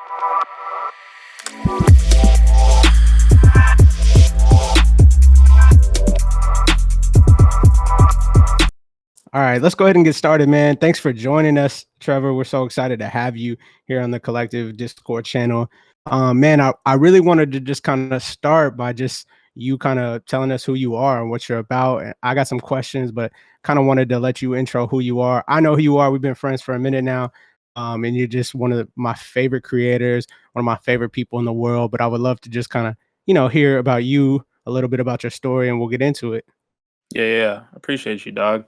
All right, let's go ahead and get started, man. Thanks for joining us, Trevor. We're so excited to have you here on the Collective Discord channel. Man, I really wanted to just kind of start by just you kind of telling us who you are and what you're about. And I got some questions, but kind of wanted to let you intro who you are. I know who you are. We've been friends for a minute now. And you're just one of my favorite creators, one of my favorite people in the world. But I would love to just kind of, hear about you, a little bit about your story, and we'll get into it. Yeah. Appreciate you, dog.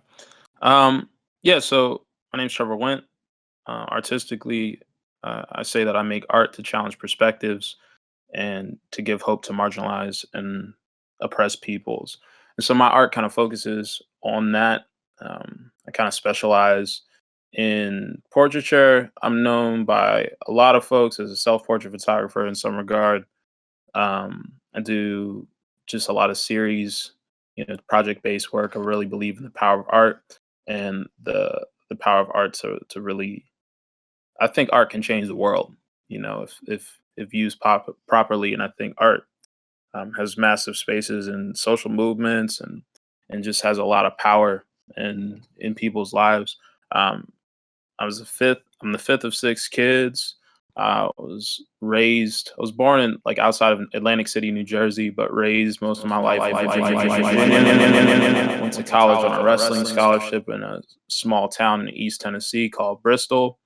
So my name's Trevor Wentt. Artistically, I say that I make art to challenge perspectives and to give hope to marginalized and oppressed peoples. And so my art kind of focuses on that. I kind of specialize in portraiture. I'm known by a lot of folks as a self-portrait photographer in some regard. I do just a lot of series, project-based work. I really believe in the power of art and the power of art to really. I think art can change the world. If used properly, and I think art has massive spaces in social movements and just has a lot of power in people's lives. I'm the fifth of six kids. I was born in outside of Atlantic City, New Jersey, but raised most of my life in Virginia. Went to college on a wrestling scholarship in a small town in East Tennessee called Bristol.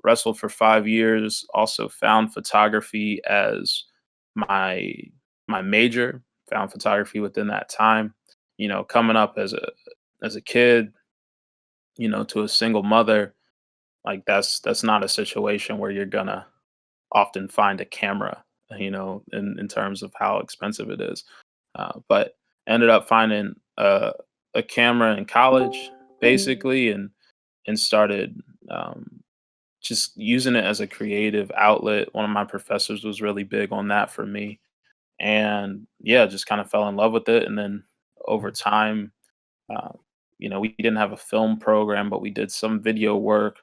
Wrestled for 5 years. Also found photography as my major. Found photography within that time. Coming up as a kid, to a single mother, that's not a situation where you're gonna often find a camera, in terms of how expensive it is. But ended up finding a camera in college, basically, and started just using it as a creative outlet. One of my professors was really big on that for me. And yeah, just kind of fell in love with it. And then over time, uh, we didn't have a film program, but we did some video work.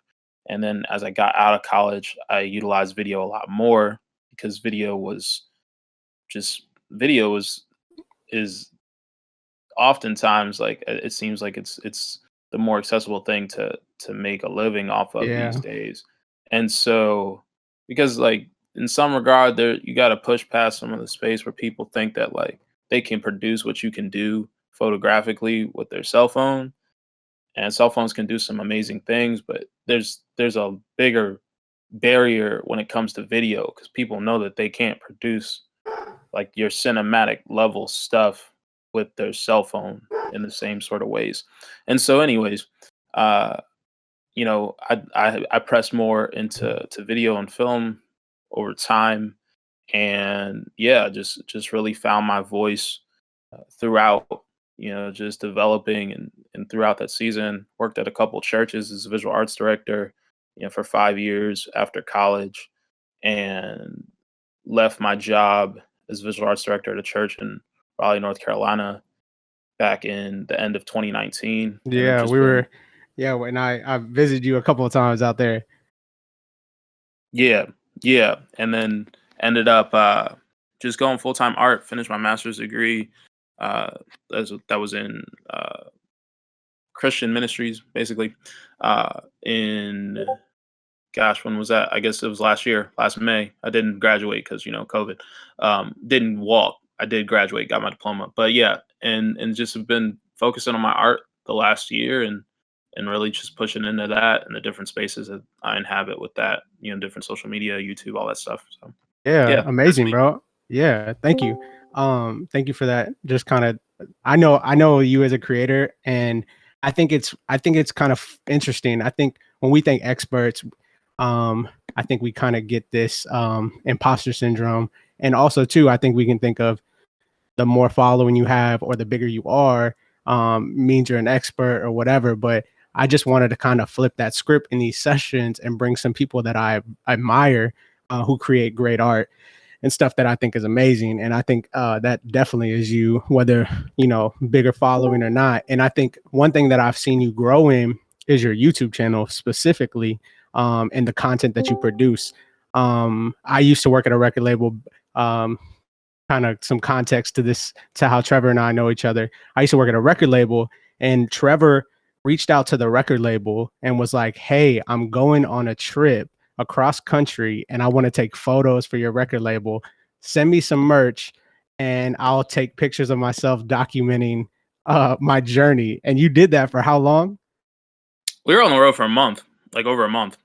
And then as I got out of college, I utilized video a lot more because video is oftentimes, it seems like it's the more accessible thing to make a living off of Yeah. these days. And so, because in some regard, there you got to push past some of the space where people think that they can produce what you can do photographically with their cell phone, and cell phones can do some amazing things, but there's a bigger barrier when it comes to video because people know that they can't produce your cinematic level stuff with their cell phone in the same sort of ways. And so anyways, uh I pressed more into video and film over time, and yeah, just really found my voice throughout, just developing, and throughout that season worked at a couple churches as a visual arts director, for 5 years after college, and left my job as visual arts director at a church in Raleigh, North Carolina, back in the end of 2019, and have Yeah, just been. when I visited you a couple of times out there. Yeah, yeah, and then ended up just going full time art. Finished my master's degree. Uh, that was in Christian ministries, basically. In Gosh, when was that? I guess it was last year, last May. I didn't graduate because COVID. Didn't walk. I did graduate, got my diploma, but yeah, and just have been focusing on my art the last year, and really just pushing into that and the different spaces that I inhabit with that, different social media, YouTube, all that stuff. So Yeah, yeah, that's amazing, me. bro. Yeah, thank you. Thank you for that. Just kind of, I know you as a creator, and I think it's kind of interesting. I think when we think experts, I think we kind of get this imposter syndrome, and also too, I think we can think of the more following you have or the bigger you are, means you're an expert or whatever. But I just wanted to kind of flip that script in these sessions and bring some people that I admire, who create great art and stuff that I think is amazing. And I think that definitely is you, whether, bigger following or not. And I think one thing that I've seen you grow in is your YouTube channel specifically, and the content that you produce. I used to work at a record label. Um, Kind of some context to this, to how Trevor and I know each other. I used to work at a record label, and Trevor reached out to the record label and was like, "Hey, I'm going on a trip across country and I want to take photos for your record label. Send me some merch and I'll take pictures of myself documenting my journey." And you did that for how long? We were on the road for a month, like over a month.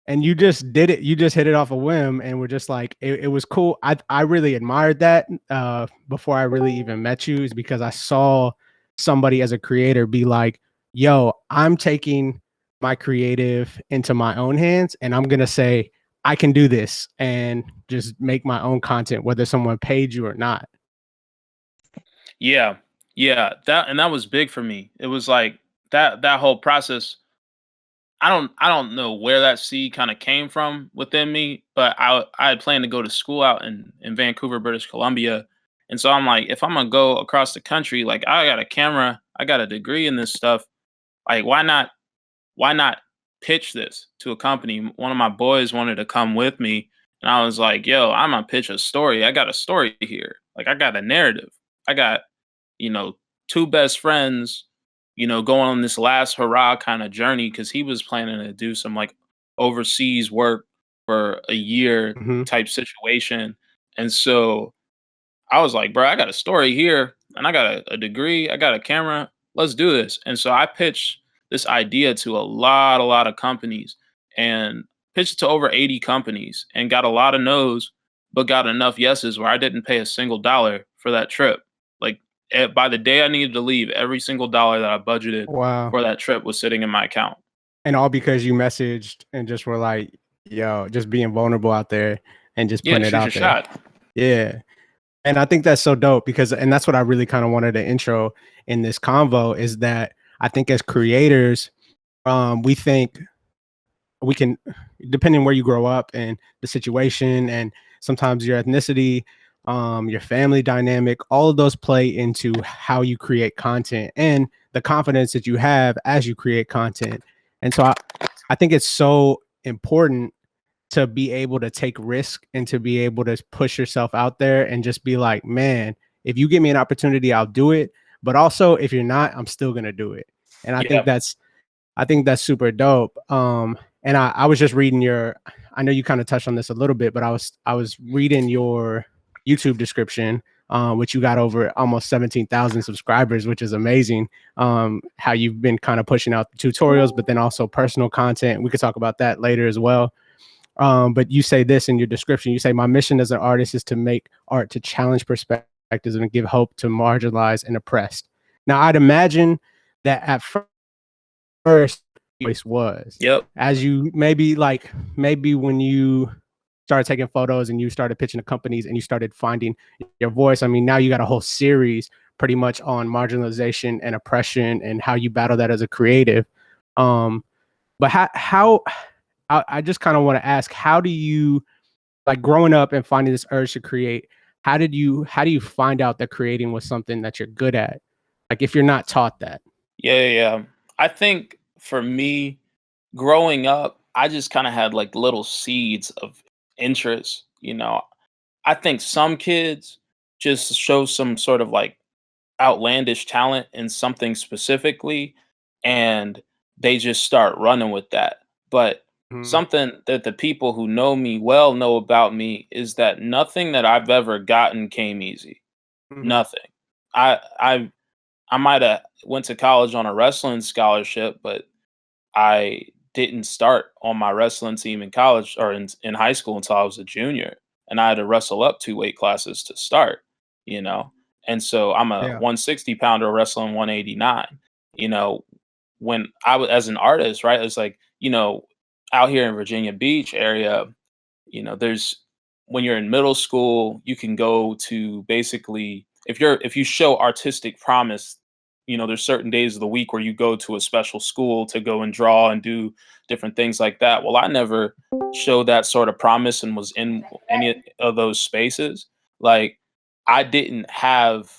And you just did it, you just hit it off a whim, and we're just like, it was cool. I really admired that before I really even met you, is because I saw somebody as a creator be like, yo, I'm taking my creative into my own hands and I'm gonna say I can do this and just make my own content, whether someone paid you or not. Yeah, yeah, that was big for me. It was like that whole process. I don't know where that seed kind of came from within me, but I had planned to go to school out in Vancouver, British Columbia, and so I'm like, if I'm gonna go across the country, like I got a camera, I got a degree in this stuff, like why not pitch this to a company? One of my boys wanted to come with me, and I was like, yo, I'm gonna pitch a story. I got a story here. Like I got a narrative. I got, you know, two best friends, going on this last hurrah kind of journey because he was planning to do some like overseas work for a year Mhm. type situation. And so I was like, bro, I got a story here and I got a degree, I got a camera. Let's do this. And so I pitched this idea to a lot of companies and pitched it to over 80 companies and got a lot of no's, but got enough yeses where I didn't pay a single dollar for that trip. Like by the day I needed to leave, every single dollar that I budgeted Wow. for that trip was sitting in my account. And all because you messaged and just were like, yo, just being vulnerable out there and just Yeah, putting it shoot your out there. shot. Yeah. And I think that's so dope because, and that's what I really kind of wanted to intro in this convo, is that I think as creators, we think we can, depending where you grow up and the situation, and sometimes your ethnicity, your family dynamic, all of those play into how you create content and the confidence that you have as you create content. And so I think it's so important to be able to take risk and to be able to push yourself out there and just be like, man, if you give me an opportunity, I'll do it. But also, if you're not, I'm still gonna do it. And Yeah. I think that's super dope. And I was just reading your, I know you kind of touched on this a little bit, but I was reading your YouTube description, which you got over almost 17,000 subscribers, which is amazing. How you've been kind of pushing out tutorials, but then also personal content. We could talk about that later as well. But you say this in your description. You say, my mission as an artist is to make art to challenge perspectives and give hope to marginalized and oppressed. Now, I'd imagine that at first voice was, Yep. as you maybe when you started taking photos and you started pitching to companies and you started finding your voice. I mean, now you got a whole series pretty much on marginalization and oppression and how you battle that as a creative. But I just kind of want to ask, how do you, like, growing up and finding this urge to create, how do you find out that creating was something that you're good at? Like, if you're not taught that. Yeah. I think for me, growing up, I just kind of had like little seeds of interest. I think some kids just show some sort of like outlandish talent in something specifically, and they just start running with that. But Mhm, something that the people who know me well know about me is that nothing that I've ever gotten came easy. mhm. Nothing. I I might have went to college on a wrestling scholarship, but I didn't start on my wrestling team in college or in high school until I was a junior, and I had to wrestle up 2 weight classes to start, you know. And so I'm a Yeah. 160 pounder wrestling 189. You know, when I was as an artist, right? It's like, out here in Virginia Beach area, there's when you're in middle school, you can go to basically if you show artistic promise, there's certain days of the week where you go to a special school to go and draw and do different things like that. Well, I never showed that sort of promise and was in any of those spaces. Like I didn't have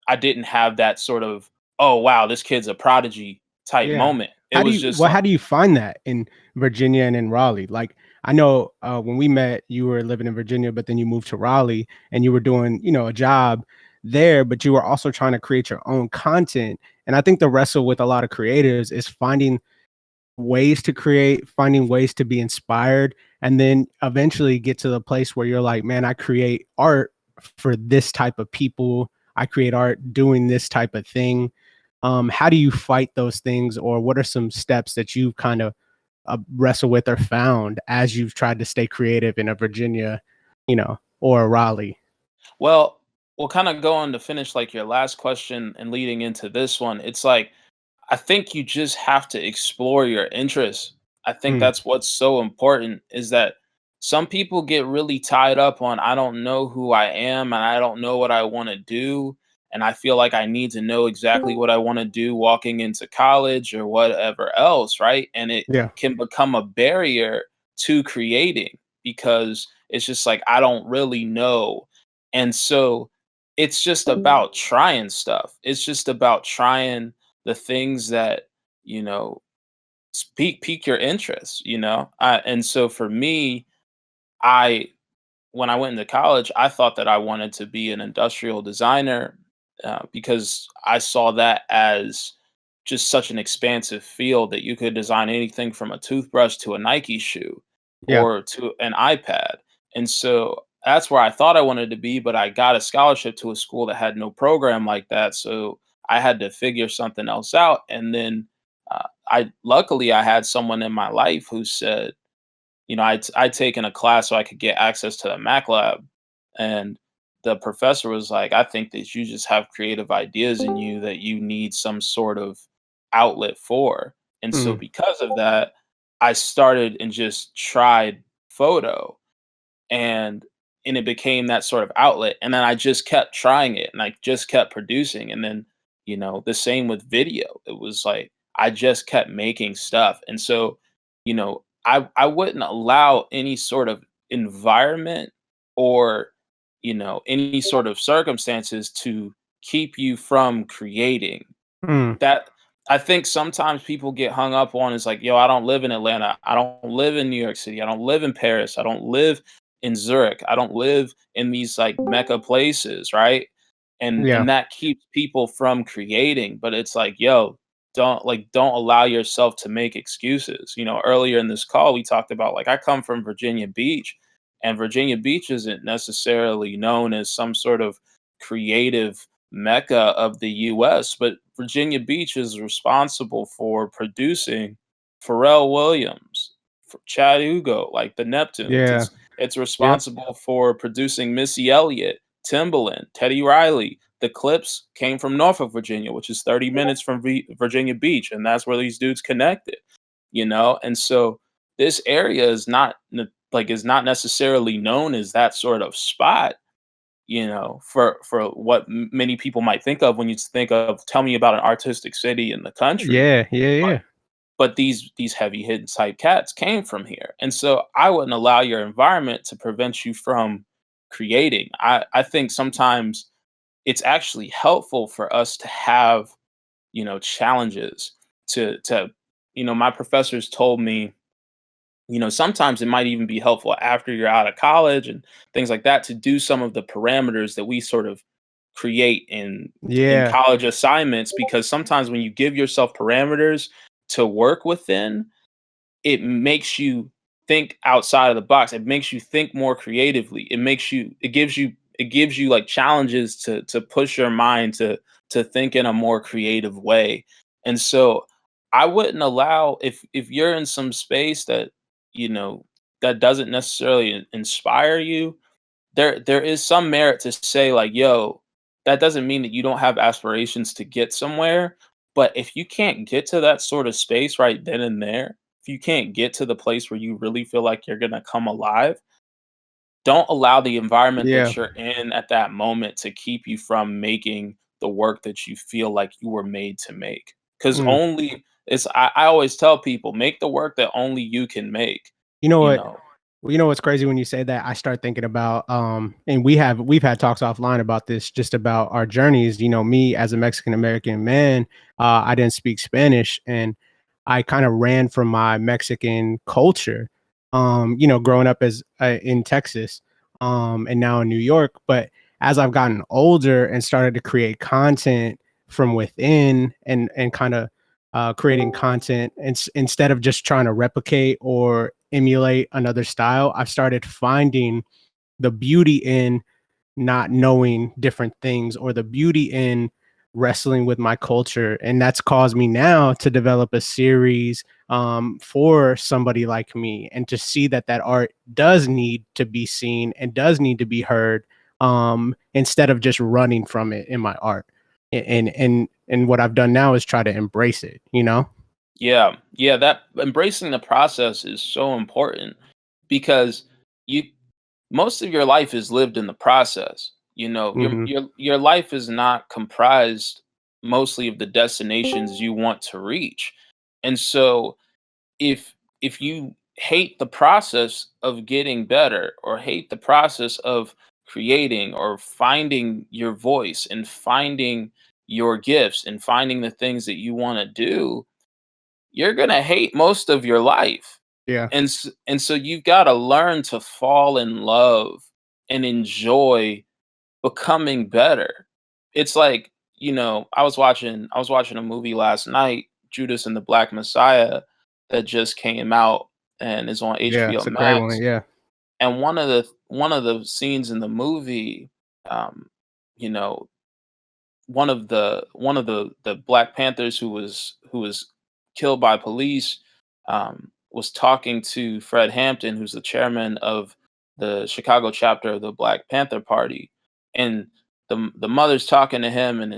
I didn't have that sort of, oh wow, this kid's a prodigy type Yeah. moment. It was just like, How do you find that in Virginia and in Raleigh? Like, I know when we met, you were living in Virginia, but then you moved to Raleigh and you were doing, a job there, but you were also trying to create your own content. And I think the wrestle with a lot of creatives is finding ways to create, finding ways to be inspired, and then eventually get to the place where you're like, man, I create art for this type of people. I create art doing this type of thing. How do you fight those things, or what are some steps that you've kind of wrestle with or found as you've tried to stay creative in a Virginia, or a Raleigh? Well, we'll kind of go on to finish like your last question and leading into this one. It's like I think you just have to explore your interests. I think Mm, that's what's so important is that some people get really tied up on I don't know who I am and I don't know what I want to do and I feel like I need to know exactly what I want to do walking into college or whatever else, right? And it yeah. can become a barrier to creating because it's just like I don't really know. And so it's just about trying stuff. It's just about trying the things that you know pique your interest, and so for me, I when I went into college, I thought that I wanted to be an industrial designer, because I saw that as just such an expansive field that you could design anything from a toothbrush to a Nike shoe Yeah. or to an iPad. And so that's where I thought I wanted to be, but I got a scholarship to a school that had no program like that. So I had to figure something else out. And then I luckily I had someone in my life who said, I'd taken a class so I could get access to the Mac lab, and the professor was like, "I think that you just have creative ideas in you that you need some sort of outlet for." And so Mm, because of that, I started and just tried photo, and it became that sort of outlet, and then I just kept trying it and I just kept producing, and then the same with video. It was like I just kept making stuff. And so I wouldn't allow any sort of environment or any sort of circumstances to keep you from creating. mm, That I think sometimes people get hung up on is like, yo, I don't live in Atlanta. I don't live in New York City. I don't live in Paris. I don't live in Zurich. I don't live in these like mecca places, right? And yeah. that keeps people from creating. But it's like, yo, don't allow yourself to make excuses. Earlier in this call we talked about like I come from Virginia Beach, and Virginia Beach isn't necessarily known as some sort of creative mecca of the US, but Virginia Beach is responsible for producing Pharrell Williams, for Chad Hugo, like the Neptunes. Yeah. It's Yep. responsible for producing Missy Elliott, Timbaland, Teddy Riley. The Clips came from Norfolk, Virginia, which is 30 minutes from Virginia Beach, and that's where these dudes connected. And so this area is not necessarily known as that sort of spot, for what many people might think of when you think of tell me about an artistic city in the country. Yeah. Yeah. But Yeah. these heavy hitting type cats came from here. And so I wouldn't allow your environment to prevent you from creating. I think sometimes it's actually helpful for us to have, challenges to my professors told me, sometimes it might even be helpful after you're out of college and things like that to do some of the parameters that we sort of create in Yeah. college assignments, because sometimes when you give yourself parameters to work within, it makes you think outside of the box. It makes you think more creatively. It gives you like challenges to push your mind to think in a more creative way. And so I wouldn't allow, if you're in some space you know that doesn't necessarily inspire you, there is some merit to say like, yo, that doesn't mean that you don't have aspirations to get somewhere. But if you can't get to that sort of space right then and there, if you can't get to the place where you really feel like you're going to come alive, don't allow the environment Yeah. that you're in at that moment to keep you from making the work that you feel like you were made to make. Because Mm. only it's I always tell people, make the work that only you can make, You know you what? know. Well, you know what's crazy when you say that, I start thinking about, and we've had talks offline about this, just about our journeys. Me as a Mexican American man, I didn't speak Spanish, and I kind of ran from my Mexican culture. growing up as in Texas, and now in New York. But as I've gotten older and started to create content from within, and kind of creating content instead of just trying to replicate or emulate another style, I've started finding the beauty in not knowing different things, or the beauty in wrestling with my culture. And that's caused me now to develop a series for somebody like me, and to see that that art does need to be seen and does need to be heard, instead of just running from it in my art. And what I've done now is try to embrace it, you know? Yeah, yeah, that embracing the process is so important because you most of your life is lived in the process. You know, Hmm. your life is not comprised mostly of the destinations you want to reach. And so if you hate the process of getting better, or hate the process of creating or finding your voice and finding your gifts and finding the things that you want to do, you're going to hate most of your life. Yeah. And so you've got to learn to fall in love and enjoy becoming better. It's like, I was watching a movie last night, Judas and the Black Messiah, that just came out and is on Yeah. HBO It's a great one. Max. Yeah. And one of the scenes in the movie, um, you know, one of the Black Panthers who was killed by police, was talking to Fred Hampton, who's the chairman of the Chicago chapter of the Black Panther Party, and the mother's talking to him, and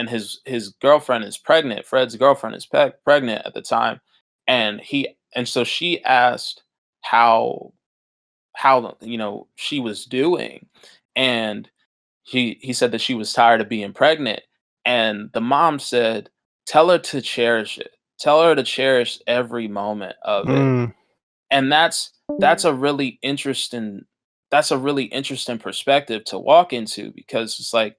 his girlfriend is pregnant. Fred's girlfriend is pregnant at the time, and so she asked how she was doing, and he said that she was tired of being pregnant, and the mom said, "Tell her to cherish it. Tell her to cherish every moment of it." Mm, And that's a really interesting that's a really interesting perspective to walk into, because it's like,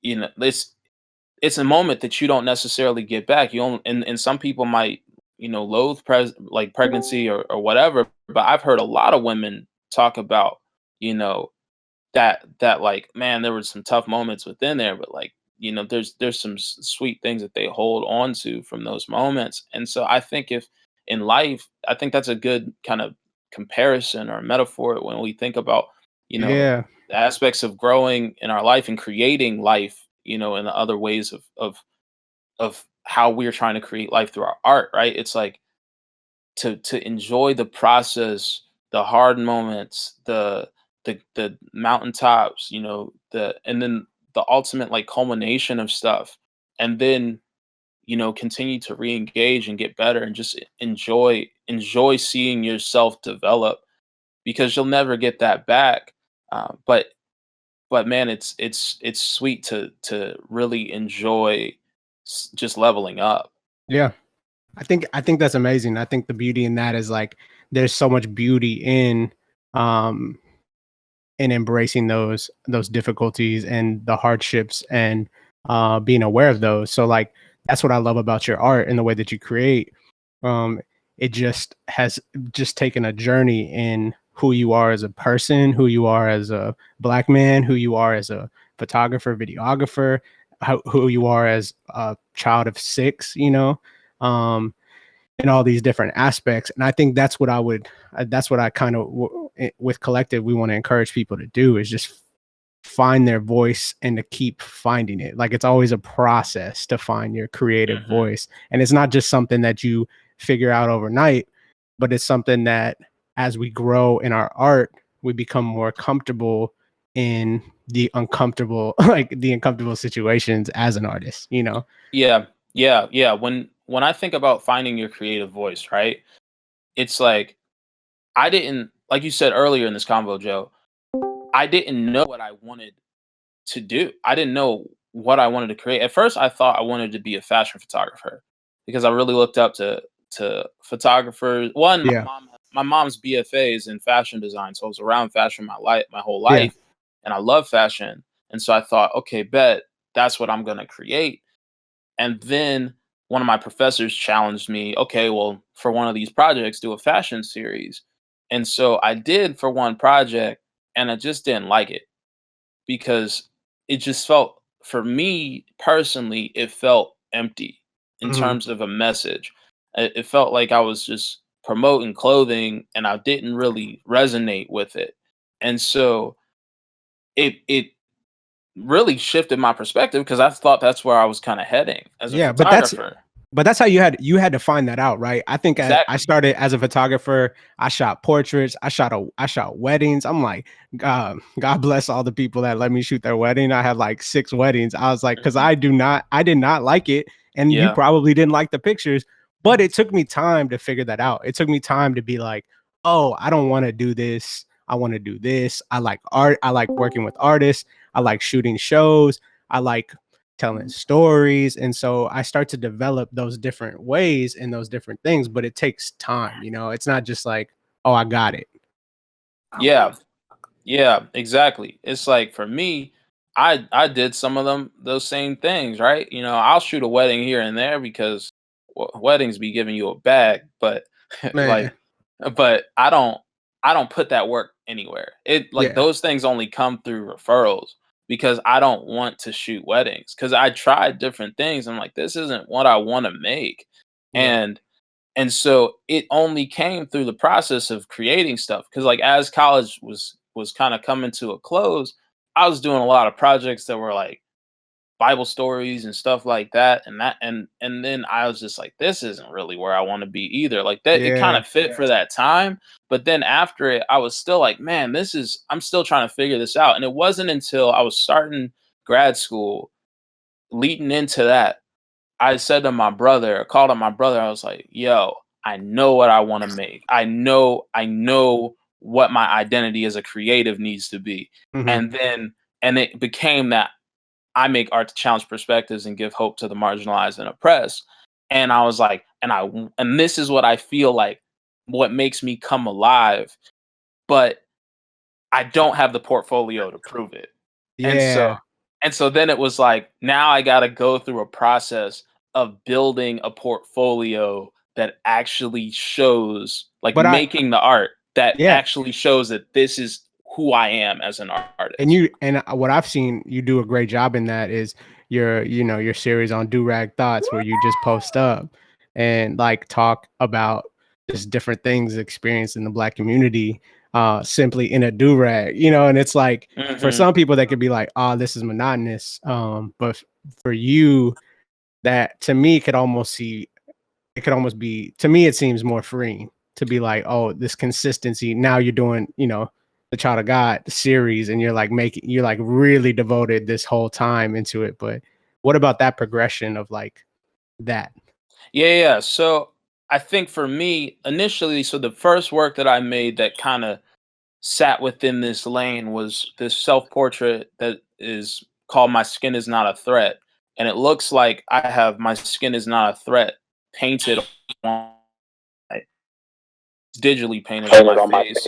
it's a moment that you don't necessarily get back. You only, and some people might, loathe like pregnancy, or whatever, but I've heard a lot of women talk about, you know, that like, man, there were some tough moments within there, but like, there's some sweet things that they hold on to from those moments. And so I think, if in life, I think that's a good kind of comparison or metaphor when we think about, yeah. the aspects of growing in our life and creating life, in the other ways of how we're trying to create life through our art, right? It's like, to enjoy the process, the hard moments, the mountaintops, and then the ultimate, like, culmination of stuff, and then, continue to re-engage and get better, and just enjoy seeing yourself develop, because you'll never get that back. But man, it's sweet to really enjoy just leveling up. Yeah. I think that's amazing. I think the beauty in that is like there's so much beauty um in embracing those difficulties and the hardships, and being aware of those. So like that's what I love about your art and the way that you create. Um it just has just taken a journey in who you are as a person, who you are as a black man, who you are as a photographer, videographer, who you are as a child of six, um in all these different aspects. And I think that's what that's what I kind of, with Collective, we want to encourage people to do, is just find their voice and to keep finding it. Like it's always a process to find your creative Hmm. voice. And it's not just something that you figure out overnight, but it's something that as we grow in our art, we become more comfortable in the uncomfortable, like the uncomfortable situations as an artist. Yeah, yeah, yeah. When I think about finding your creative voice, right? It's like, I didn't, like you said earlier in this convo, Joe, I didn't know what I wanted to do. I didn't know what I wanted to create. At first, I thought I wanted to be a fashion photographer, because I really looked up to photographers. One, my Yeah. mom my mom's BFA is in fashion design, so I was around fashion my whole Yeah. life, and I love fashion. And so I thought, okay, bet that's what I'm gonna create. And then one of my professors challenged me, okay, well, for one of these projects, do a fashion series. And so I did for one project, and I just didn't like it because it just felt, for me personally, it felt empty in Mhm. terms of a message. It felt like I was just promoting clothing and I didn't really resonate with it. And so it really shifted my perspective because I thought that's where I was kind of heading as a Yeah, photographer. but that's how you had to find that out, right? I think I Exactly. started as a photographer. I shot portraits. I shot weddings. I'm like, God bless all the people that let me shoot their wedding. I had like 6 weddings. I was like, because Mhm. I did not like it, and you Yeah. probably didn't like the pictures. But it took me time to figure that out. It took me time to be like, oh, I don't want to do this. I want to do this. I like art. I like working with artists. I like shooting shows. I like telling stories. And so I start to develop those different ways and those different things, but it takes time. It's not just like, oh, I got it. Yeah. Yeah, exactly. It's like for me, I did some of those same things, right? I'll shoot a wedding here and there because weddings be giving you a bag, but Man. like, but I don't put that work anywhere. It like Yeah. those things only come through referrals because I don't want to shoot weddings because I tried different things. I'm like, this isn't what I want to make, Yeah. and so it only came through the process of creating stuff because like as college was kind of coming to a close, I was doing a lot of projects that were like Bible stories and stuff like that, and then I was just like, this isn't really where I want to be either. Like that, it kind Yeah. of fit for that time, but then after it, I was still like, man, I'm still trying to figure this out. And it wasn't until I was starting grad school, leading into that, I said to my brother, I called on my brother. I was like, "Yo, I know what I want to make. I know what my identity as a creative needs to be." Hmm. And it became that I make art to challenge perspectives and give hope to the marginalized and oppressed. And I was like, and this is what I feel like what makes me come alive, but I don't have the portfolio to prove it. And so Yeah. then it was like, now I gotta go through a process of building a portfolio that actually shows, like But making the art that yeah. actually shows that this is who I am as an And artist. what I've seen you do a great job in that is your series on Do Rag Thoughts, where you just post up and like talk about just different things experienced in the Black community, simply in a do rag, and it's like for Mhm. some people that could be like, oh, this is monotonous, but for you, that to me could almost see it could almost be, to me it seems more freeing to be like, oh, this consistency. Now you're doing, the Child of God series, and you're like really devoted this whole time into it. But what about that progression of like that? Yeah, yeah. So I think for me, initially, so the first work that I made that kind of sat within this lane was this self-portrait that is called My Skin Is Not a Threat. And it looks like I have My Skin Is Not a Threat painted on digitally painted on my face.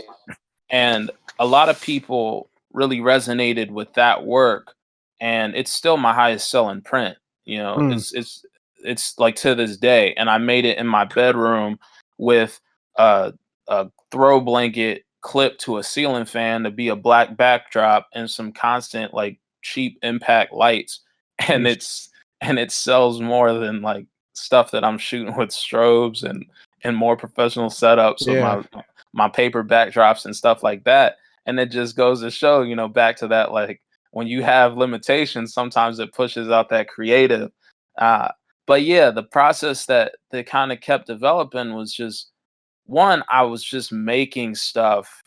And a lot of people really resonated with that work. And it's still my highest selling print. Mm, It's like to this day. And I made it in my bedroom with a throw blanket clipped to a ceiling fan to be a black backdrop and some constant like cheap impact lights. And sheesh. it sells more than like stuff that I'm shooting with strobes and more professional setups with Yeah. my paper backdrops and stuff like that. And it just goes to show, back to that, like when you have limitations, sometimes it pushes out that creative. Uh, but yeah, the process that kind of kept developing was just one, I was just making stuff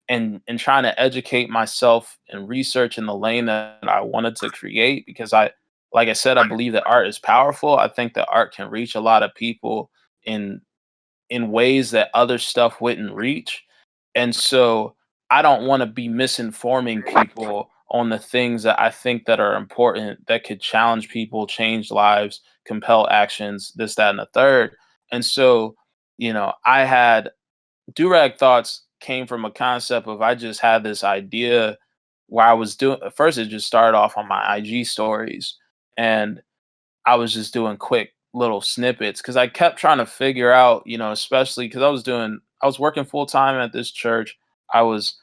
and trying to educate myself and research in the lane that I wanted to create because like I said, I believe that art is powerful. I think that art can reach a lot of people in ways that other stuff wouldn't reach. And so I don't want to be misinforming people on the things that I think that are important that could challenge people, change lives, compel actions, this, that, and the third. And so, I had Durag thoughts came from a concept of I just had this idea where I was doing at first it just started off on my IG stories and I was just doing quick little snippets because I kept trying to figure out, especially because I was doing working full time at this church. I was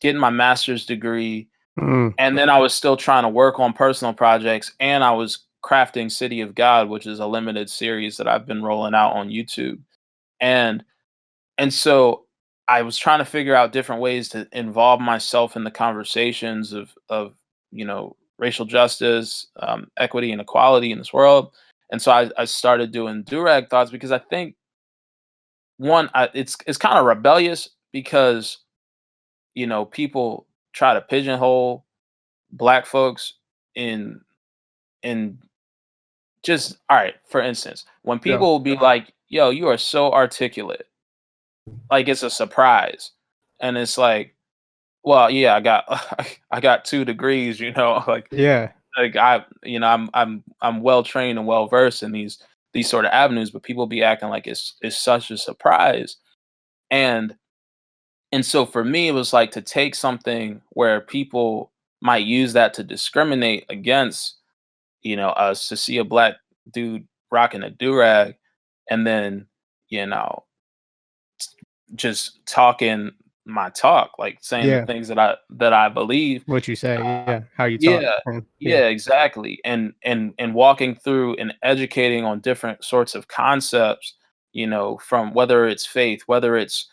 getting my master's degree, Mm, and then I was still trying to work on personal projects, and I was crafting City of God, which is a limited series that I've been rolling out on YouTube. And so I was trying to figure out different ways to involve myself in the conversations of racial justice, equity, and equality in this world. And so I started doing durag thoughts because I think one, it's kind of rebellious because people try to pigeonhole black folks in in just all right. For instance, when yeah, people will be like, "Yo, you are so articulate," like it's a surprise, and it's like, well, yeah, I got I got 2 degrees, yeah, like I'm well trained and well versed in these sort of avenues, but people be acting like it's such a surprise. And so for me, it was like to take something where people might use that to discriminate against, us, to see a black dude rocking a do-rag and then, you know, just talking my talk, like saying the yeah. things that I believe. What you say, Uh, yeah, how you talk, yeah, yeah, yeah, exactly. And walking through and educating on different sorts of concepts, from whether it's faith, whether it's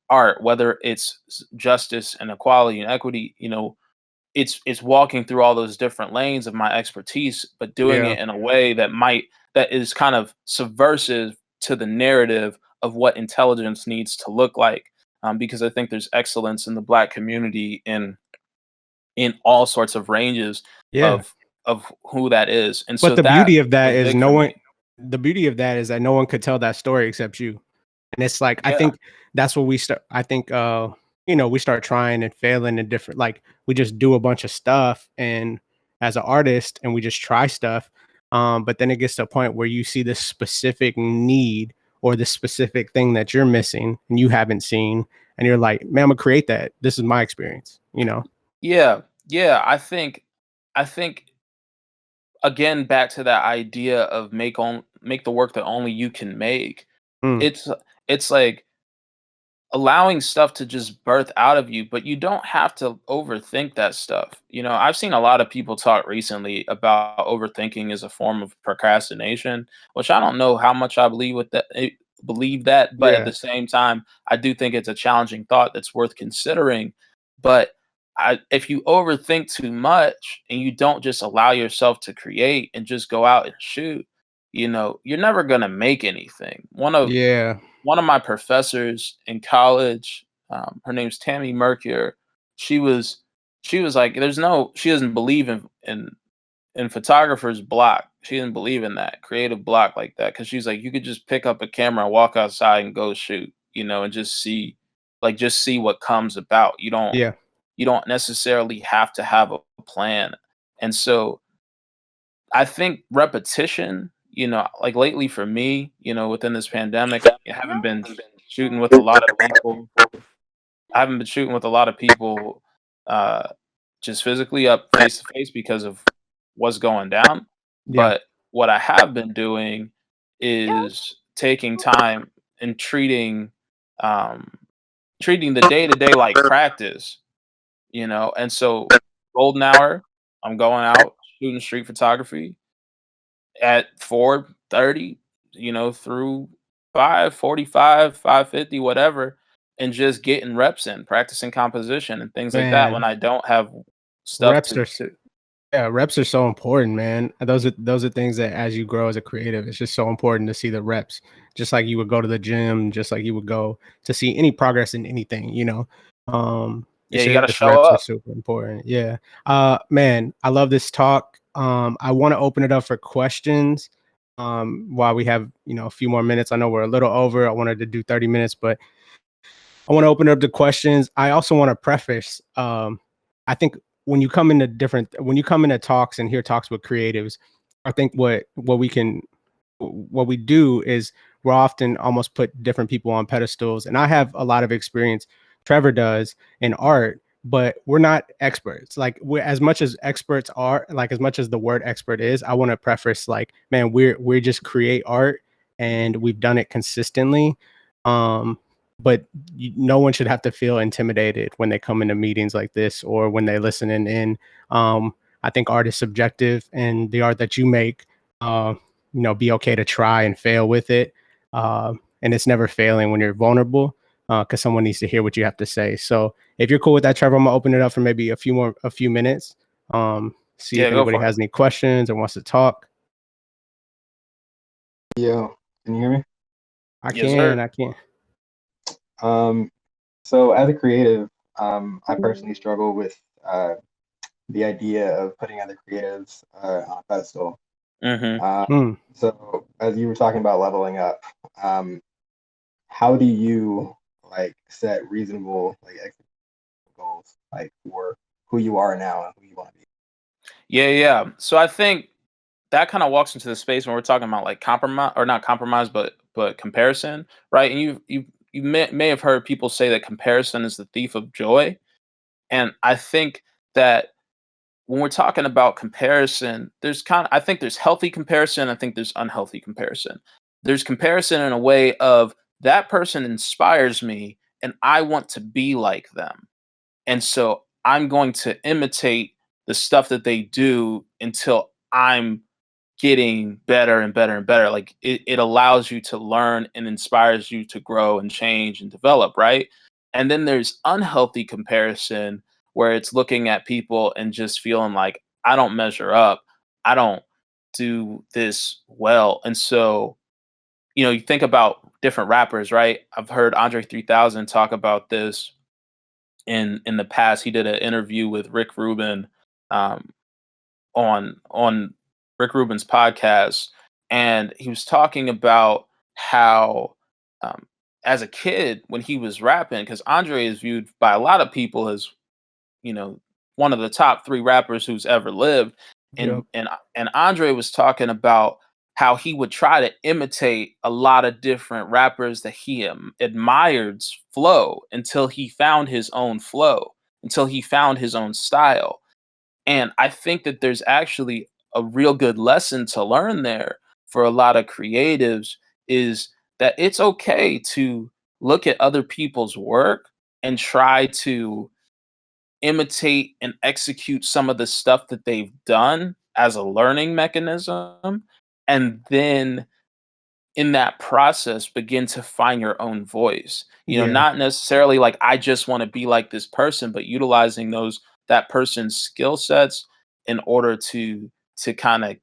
art, whether it's justice and equality and equity, it's walking through all those different lanes of my expertise, but doing yeah, it in a way that is kind of subversive to the narrative of what intelligence needs to look like. Because I think there's excellence in the black community in all sorts of ranges yeah. of who that is, and But so that was big no for one me. the beauty of that is that no one could tell that story except you. And it's like, I Yeah, think that's what we start. I think, we start trying and failing in different, like, we just do a bunch of stuff and as an artist and we just try stuff. But then it gets to a point where you see this specific need or this specific thing that you're missing and you haven't seen. And you're like, man, I'm gonna create that. This is my experience. yeah, yeah. I think again, back to that idea of make the work that only you can make. Mm, It's like allowing stuff to just birth out of you, but you don't have to overthink that stuff. I've seen a lot of people talk recently about overthinking as a form of procrastination, which I don't know how much I believe that, but at yeah. the same time, I do think it's a challenging thought that's worth considering. But if you overthink too much and you don't just allow yourself to create and just go out and shoot, you're never gonna make anything. Yeah. One of my professors in college, her name's Tammy Mercure. She was she was like, she doesn't believe in photographer's block. She didn't believe in that creative block like that because she's like, you could just pick up a camera and walk outside and go shoot, and just see what comes about. Yeah. You don't necessarily have to have a plan. And so I think repetition, like lately for me, within this pandemic, I haven't been shooting with a lot of people. I haven't been shooting with a lot of people uh, just physically up face to face because of what's going down. Yeah. But what I have been doing is taking time and um, treating the day to day like practice, And so, golden hour, I'm going out shooting street photography at 4:30, through 5:45, 5:50, whatever, and just getting reps in, practicing composition and things like that when Man, I don't have stuff reps to are to Yeah, reps are so important, man. Those are things that as you grow as a creative, it's just so important to see the reps. Just like you would go to the gym, just like you would go to see any progress in anything. Yeah, It's you gotta just show reps are up. super important. Yeah. Man, I love this talk. I want to open it up for questions. While we have, a few more minutes. I know we're a little over. I wanted to do 30 minutes, but I want to open it up to questions. I also want to preface. I think when you come into talks and hear talks with creatives, I think what we do is we're often almost put different people on pedestals. And I have a lot of experience. Trevor does in art, but we're not experts. Like we're as much as experts are, like as much as the word expert is. I want to preface like, man, we just create art and we've done it consistently. But no one should have to feel intimidated when they come into meetings like this or when they listening in. I think art is subjective, and the art that you make, uh, be okay to try and fail with it. And it's never failing when you're vulnerable, because someone needs to hear what you have to say. So if you're cool with that, Trevor, I'm gonna open it up for maybe a few minutes. See Yeah, if go anybody for it. has any questions or wants to talk. Yo, can you hear me? I Yes, can, sir. I can. Um, so as a creative, I personally struggle with the idea of putting other creatives on a pedestal. Mm-hmm. Mm, So as you were talking about leveling up, um, how do you like set reasonable like execution goals like for who you are now and who you want to be? Yeah. So I think that kind of walks into the space when we're talking about like compromise, or not compromise, but comparison, right? And you may have heard people say that comparison is the thief of joy. And I think that when we're talking about comparison, I think there's healthy comparison, I think there's unhealthy comparison. There's comparison in a way of that person inspires me and I want to be like them. And so I'm going to imitate the stuff that they do until I'm getting better and better and better. Like it allows you to learn and inspires you to grow and change and develop, right? And then there's unhealthy comparison where it's looking at people and just feeling like I don't measure up. I don't do this well. And so, you think about different rappers, right? I've heard Andre 3000 talk about this in the past. He did an interview with Rick Rubin, um, on Rick Rubin's podcast, and he was talking about how, um, as a kid when he was rapping, because Andre is viewed by a lot of people as, you know one of the top three rappers who's ever lived, yep. and Andre was talking about how he would try to imitate a lot of different rappers that he admired's flow until he found his own flow, until he found his own style. And I think that there's actually a real good lesson to learn there for a lot of creatives, is that it's okay to look at other people's work and try to imitate and execute some of the stuff that they've done as a learning mechanism. And then in that process begin to find your own voice, Yeah. not necessarily like I just want to be like this person, but utilizing that person's skill sets in order to kind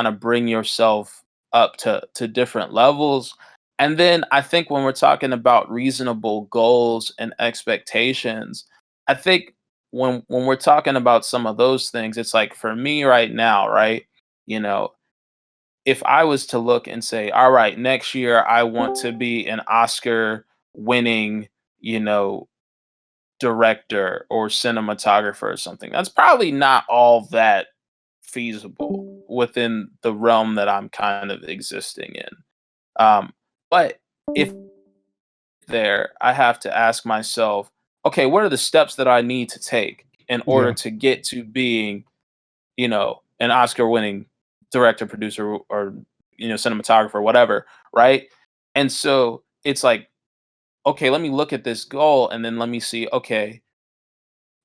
of bring yourself up to different levels. And then I think when we're talking about reasonable goals and expectations, I think when we're talking about some of those things, it's like for me right now, right, you know if I was to look and say, all right, next year I want to be an Oscar winning, you know, director or cinematographer or something, that's probably not all that feasible within the realm that I'm kind of existing in. But if there, I have to ask myself, okay, what are the steps that I need to take in order Yeah. to get to being, an Oscar winning director, producer, or cinematographer, whatever, right? And so it's like, okay, let me look at this goal and then let me see, okay,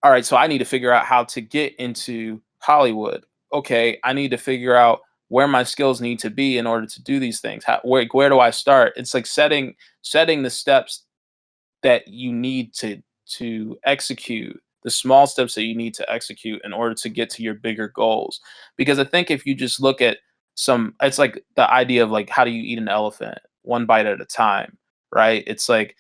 all right, so I need to figure out how to get into Hollywood. Okay, I need to figure out where my skills need to be in order to do these things. Where do I start? It's like setting the steps that you need to execute, the small steps that you need to execute in order to get to your bigger goals. Because I think if you just look at it's like the idea of like, how do you eat an elephant? One bite at a time, right? It's like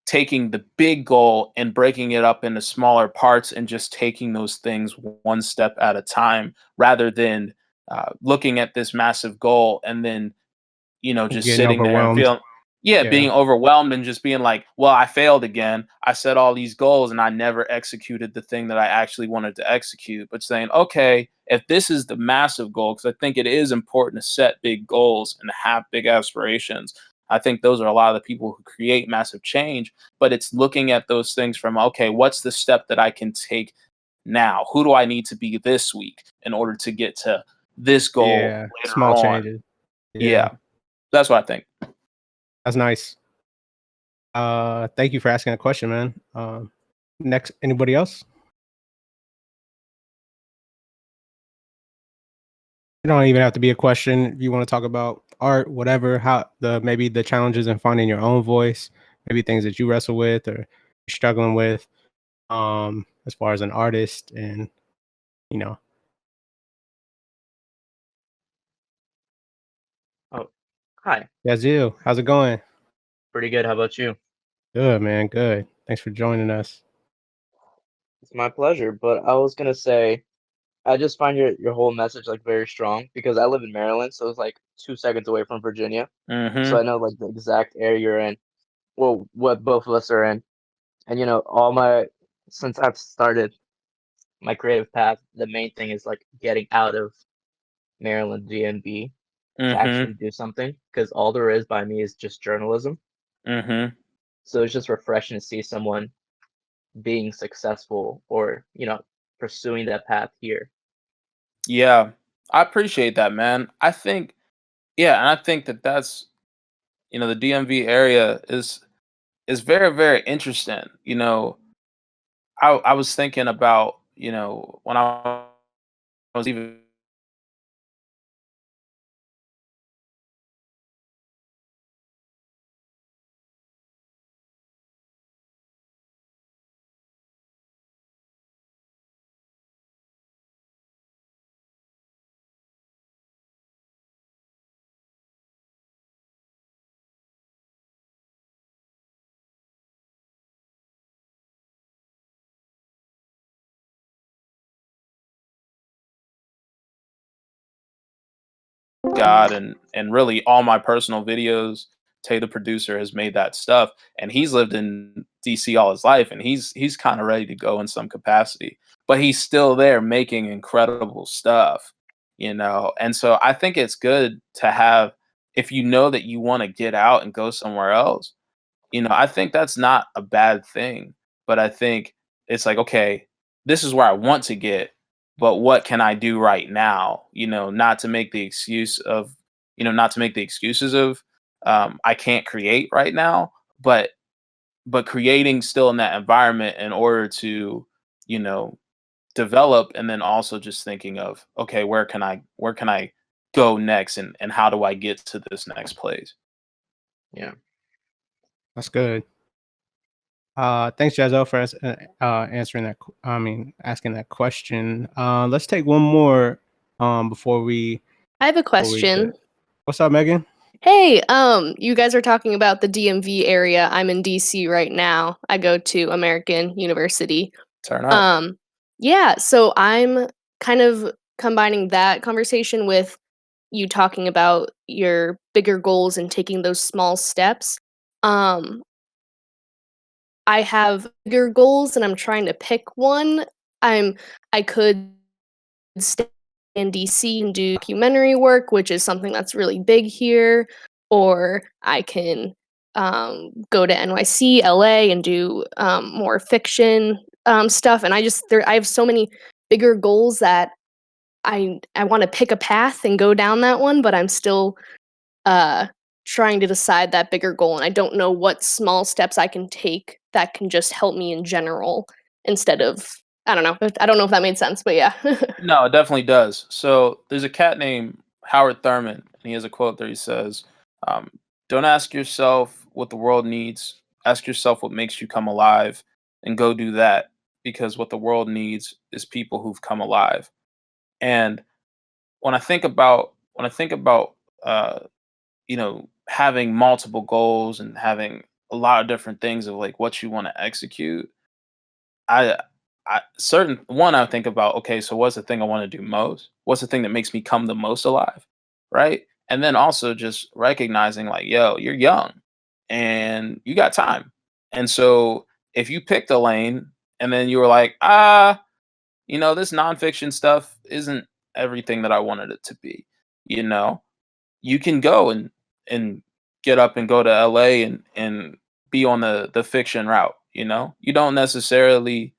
taking the big goal and breaking it up into smaller parts and just taking those things one step at a time, rather than looking at this massive goal and then just Getting sitting there and overwhelmed. feeling, yeah, Yeah. being overwhelmed and just being like, well, I failed again. I set all these goals and I never executed the thing that I actually wanted to execute. But saying, okay, if this is the massive goal, because I think it is important to set big goals and have big aspirations. I think those are a lot of the people who create massive change, but it's looking at those things from, okay, what's the step that I can take now? Who do I need to be this week in order to get to this goal Yeah. later Small on? changes. Yeah. Yeah, that's what I think. That's nice. Thank you for asking a question, man. Next, anybody else? It don't even have to be a question. If you want to talk about art, whatever, how maybe the challenges in finding your own voice, maybe things that you wrestle with or you're struggling with, as far as an artist, and you know, Oh, hi. Yazil, how's it going? Pretty good. How about you? Good, man. Good. Thanks for joining us. It's my pleasure. But I was gonna say, I just find your whole message like very strong because I live in Maryland, so it's like 2 seconds away from Virginia. So Mm-hmm. I know like the exact area you're in. Well, what both of us are in. And since I've started my creative path, the main thing is like getting out of Maryland DMV to Mm-hmm. actually do something because all there is by me is just journalism. Mm-hmm. So it's just refreshing to see someone being successful or pursuing that path here. Yeah, I appreciate that, man. Yeah, and I think that that's the DMV area is very, very interesting. I was thinking about when I was even God and really all my personal videos. Tay, the producer, has made that stuff, and he's lived in DC all his life, and he's kind of ready to go in some capacity, but he's still there making incredible stuff. And so I think it's good to have, if you know that you want to get out and go somewhere else. I think that's not a bad thing, but I think it's like, okay, this is where I want to get, but what can I do right now? Not to make the not to make the excuses of I can't create right now, but creating still in that environment in order to, you know, develop, and then also just thinking of, okay, where can I go next, and how do I get to this next place? Yeah. That's good. Thanks, Jazel, for answering that. I mean, asking that question. Let's take one more. Before we. I have a Before we question. What's up, Megan? Hey, you guys are talking about the DMV area. I'm in DC right now. I go to American University. Turn up. Yeah, so I'm kind of combining that conversation with you talking about your bigger goals and taking those small steps. Um, I have bigger goals and I'm trying to pick one. I could stay in DC and do documentary work, which is something that's really big here, or I can go to NYC, LA, and do more fiction stuff. And I have so many bigger goals that I want to pick a path and go down that one, but I'm still uh, trying to decide that bigger goal, and I don't know what small steps I can take that can just help me in general instead of I don't know. I don't know if that made sense, but yeah. No, it definitely does. So there's a cat named Howard Thurman, and he has a quote there. He says, um, "Don't ask yourself what the world needs. Ask yourself what makes you come alive, and go do that. Because what the world needs is people who've come alive." And when I think about having multiple goals and having a lot of different things of like what you want to execute, I I think about, okay, so what's the thing I want to do most? What's the thing that makes me come the most alive? Right? And then also just recognizing like, yo, you're young and you got time. And so if you picked a lane and then you were like, this nonfiction stuff isn't everything that I wanted it to be, you know, you can go and get up and go to LA and be on the fiction route. You don't necessarily,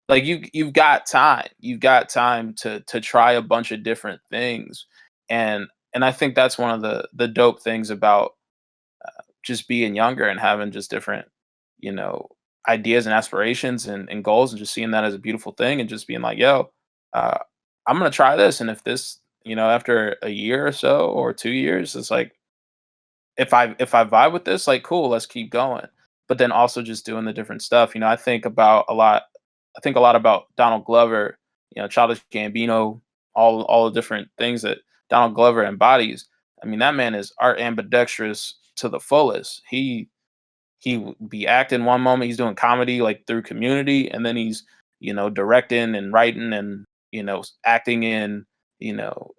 like, you've got time. You've got time to try a bunch of different things. And I think that's one of the dope things about just being younger and having just different you know, ideas and aspirations and goals, and just seeing that as a beautiful thing, and just being like, yo, uh, I'm gonna try this. And if this, after a year or so or 2 years, it's like, if I vibe with this, like, cool, let's keep going. But then also just doing the different stuff. I think a lot about Donald Glover, Childish Gambino, all the different things that Donald Glover embodies. I mean, that man is art ambidextrous to the fullest. He would be acting one moment, he's doing comedy like through Community, and then he's, directing and writing and, acting in,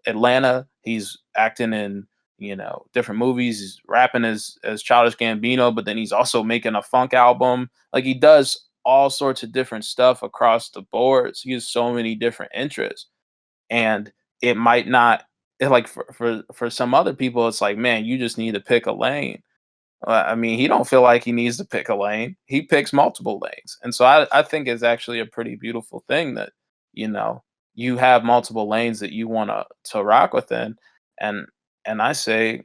Atlanta. He's acting in, different movies. He's rapping as Childish Gambino, but then he's also making a funk album. Like, he does all sorts of different stuff across the boards. He has so many different interests. And it might not like for some other people, it's like, man, you just need to pick a lane. I mean, he don't feel like he needs to pick a lane. He picks multiple lanes. And so I think it's actually a pretty beautiful thing that, you have multiple lanes that you want to rock within. And I say,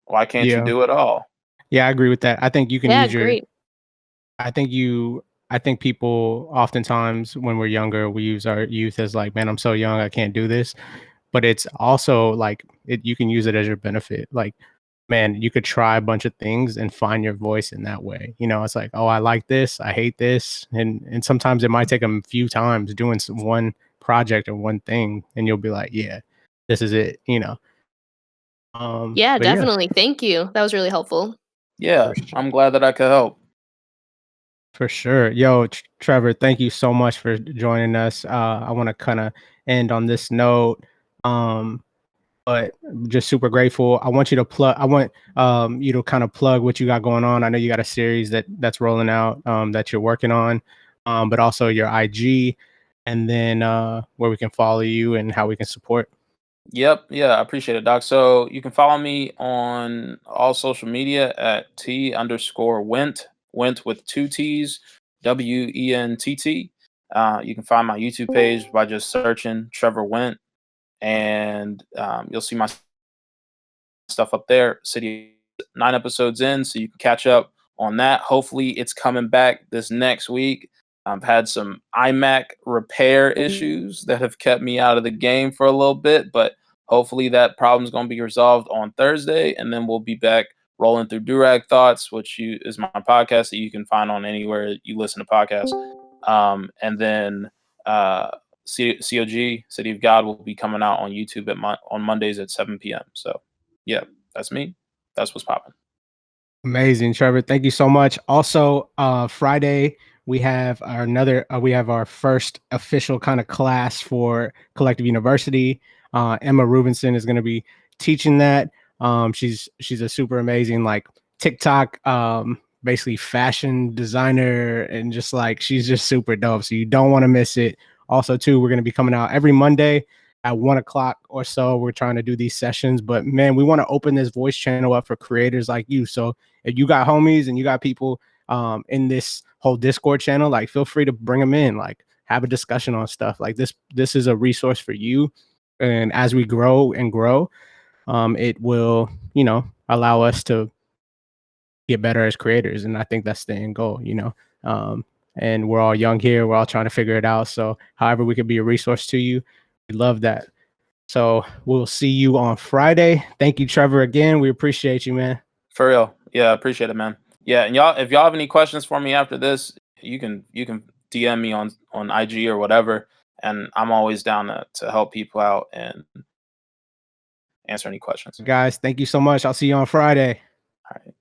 why can't you Yeah. do it all? Yeah, I agree with that. I think you can Yeah, use your great. I think people oftentimes when we're younger, we use our youth as like, man, I'm so young, I can't do this. But it's also like you can use it as your benefit. Like, man, you could try a bunch of things and find your voice in that way. It's like, oh, I like this, I hate this. And sometimes it might take them a few times doing one project or one thing, and you'll be like, yeah, this is it. Yeah, But yeah, definitely. Thank you. That was really helpful. Yeah, for sure. I'm glad that I could help. For sure. Yo, Trevor, thank you so much for joining us. I want to kind of end on this note. But just super grateful. I want you to kind of plug what you got going on. I know you got a series that's rolling out that you're working on, but also your IG, and then where we can follow you and how we can support. Yep. Yeah, I appreciate it, Doc. So you can follow me on all social media at T_Wentt, Wentt with two T's, WENTT. You can find my YouTube page by just searching Trevor Wentt, and you'll see my stuff up there. City 9 episodes in, so you can catch up on that. Hopefully, it's coming back this next week. I've had some iMac repair issues that have kept me out of the game for a little bit, but hopefully that problem's going to be resolved on Thursday, and then we'll be back rolling through Durag Thoughts, which is my podcast that you can find on anywhere you listen to podcasts. And then COG, City of God, will be coming out on YouTube on Mondays at 7 p.m. So, yeah, that's me. That's what's popping. Amazing, Trevor. Thank you so much. Also, Friday we have our first official kind of class for Collective University. Emma Rubinson is going to be teaching that. She's a super amazing like TikTok, basically fashion designer, and just like she's just super dope. So you don't want to miss it. Also, too, we're going to be coming out every Monday at 1 o'clock or so. We're trying to do these sessions, but man, we want to open this voice channel up for creators like you. So if you got homies and you got people in this whole Discord channel, like feel free to bring them in, like have a discussion on stuff like this. This is a resource for you. And as we grow and grow, it will, allow us to get better as creators. And I think that's the end goal. And we're all young here. We're all trying to figure it out. So however we could be a resource to you, we love that. So we'll see you on Friday. Thank you, Trevor, again. We appreciate you, man. For real. Yeah, I appreciate it, man. Yeah, and if y'all have any questions for me after this, you can DM me on IG or whatever, and I'm always down to help people out and answer any questions. Guys, thank you so much. I'll see you on Friday. All right.